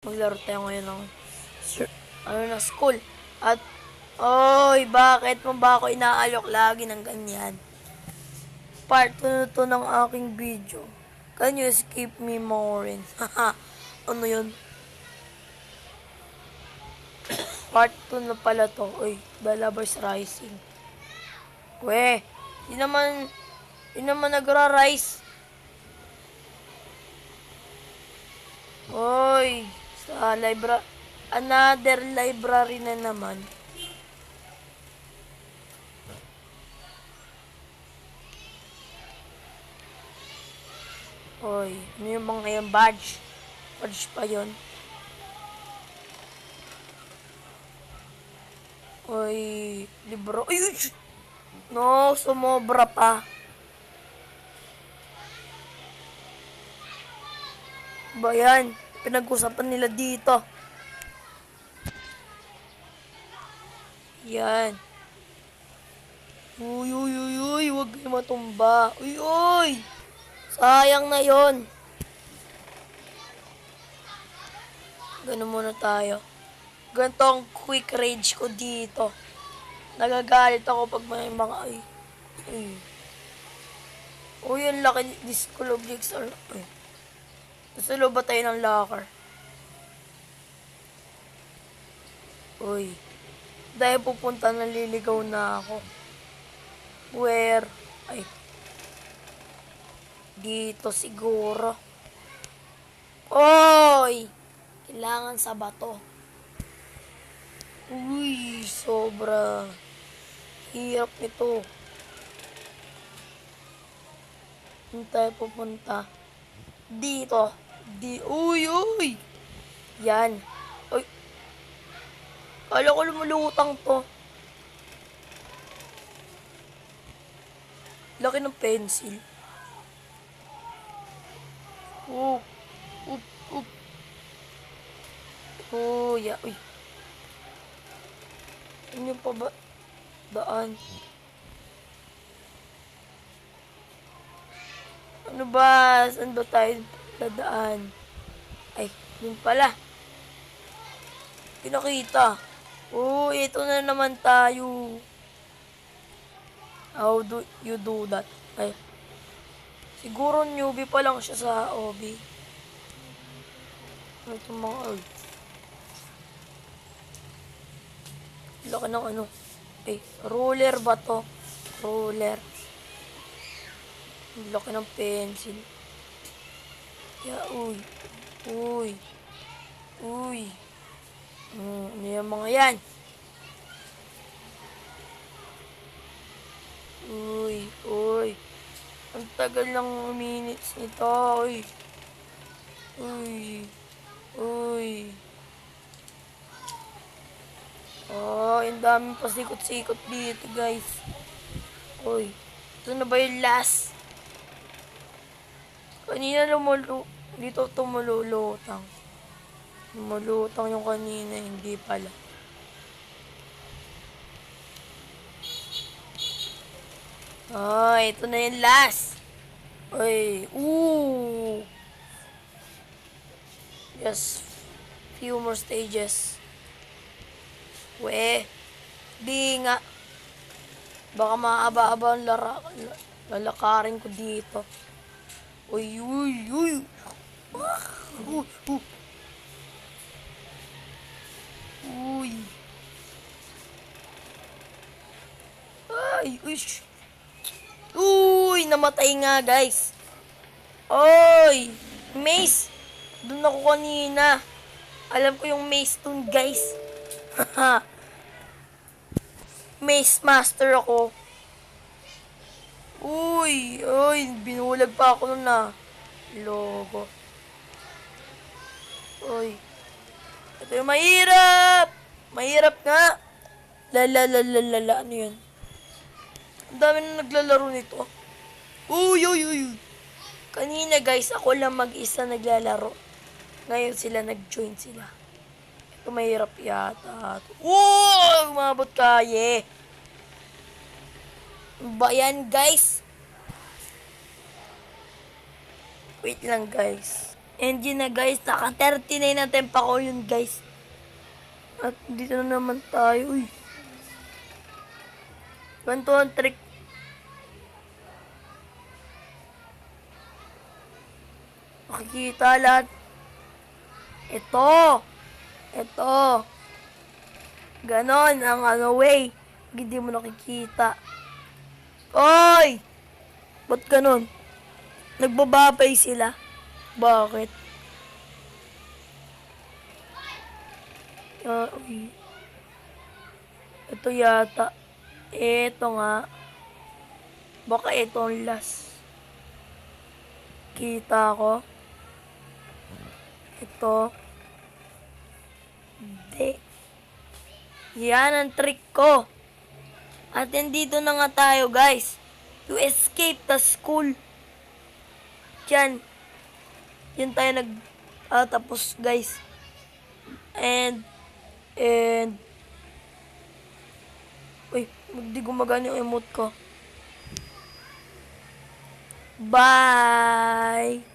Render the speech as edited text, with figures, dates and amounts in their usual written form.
Maglaro tayo ngayon ng na school. At, oy, bakit mo ba ako inaalok lagi ng ganyan? Part 2 na to ng aking video. Can you skip me more? Haha, ano yun? Part 2 na pala to. Uy, The Lovers Rising. We, di naman nagra-rise. Oy, sa another library na naman. Oy, ano yung mga yung badge? Badge pa yun. Oy, libro. Ay, no, sumobra pa. Ba yan? Pinag-usapan nila dito. Yan. Uy, uy, uy, uy, huwag kayo matumba. Uy, uy! Sayang na yon. Ganun muna tayo. Ganito ang quick rage ko dito. Nagagalit ako pag may mga ay. Uy, ang laki ni Disco Loblix. Ay. Nasa loob ba tayo ng locker? Uy. Dahil pupunta, naliligaw na ako. Where? Ay. Dito siguro. Oy! Kailangan sa bato. Uy, sobra. Hirap nito. Saan tayo pupunta? Dito. Uy, uy! Yan. Uy. Kala ko lumulutang to. Laki ng pencil. Oop. Oop. Oop. Oh, yeah. Uy. Ano pa ba? Daan. Ano ba? Saan ba tayo dadaan? Ay, yun pala. Pinakita. Oh, ito na naman tayo. How do you do that? Ay. Siguro newbie pa lang siya sa OB. Ano itong mga earth? Laki ng ano? Eh, ruler ba to? Ruler. Laki ng pencil. Yeah, uy. Uy. Uy. Ano yung mga yan? Uy. Uy. Ang tagal ng minutes nito. Uy. Uy. Uy. Oh, ang daming pasikot-sikot dito, guys. Uy. Ito na ba yung last? Kanina dito tumululutang. Lumulutang yung kanina, hindi pala. Oh, ito na yung last. Uy, just few more stages. We, di nga. Baka maaba-aba ang lalakarin ko dito. Uy, uy, uy. Uy. Ay, uy. Uy, namatay nga, guys. Oy, maze. Doon ako kanina. Alam ko yung maze dun, guys. Maze master ako. Uy, binulag pa ako nun na. Logo. Uy. Ito yung mahirap. Mahirap nga. Ano yun? Ang dami na naglalaro nito. Uy. Kanina guys, ako lang mag-isa naglalaro. Ngayon sila nag-join sila. Ito mahirap yata. Umabot kaya. Ba yan guys? Wait lang guys. And yun na guys, naka 39 na tempa ko yun guys. At dito na naman tayo. Uy. Ganito ang trick. Makikita lahat. Ito. Ganon ang way. Hindi mo nakikita. Oy! Ba't ganon? Nagbababay sila. Bakit? Uy. Ito yata. Ito nga. Baka ito ang last. Kita ko. Ito. Hindi. Yan ang trick ko. At nandito na nga tayo guys. To escape the school. Yan. Yan tayo tapos guys. And uy, hindi gumagana yung emote ko. Bye!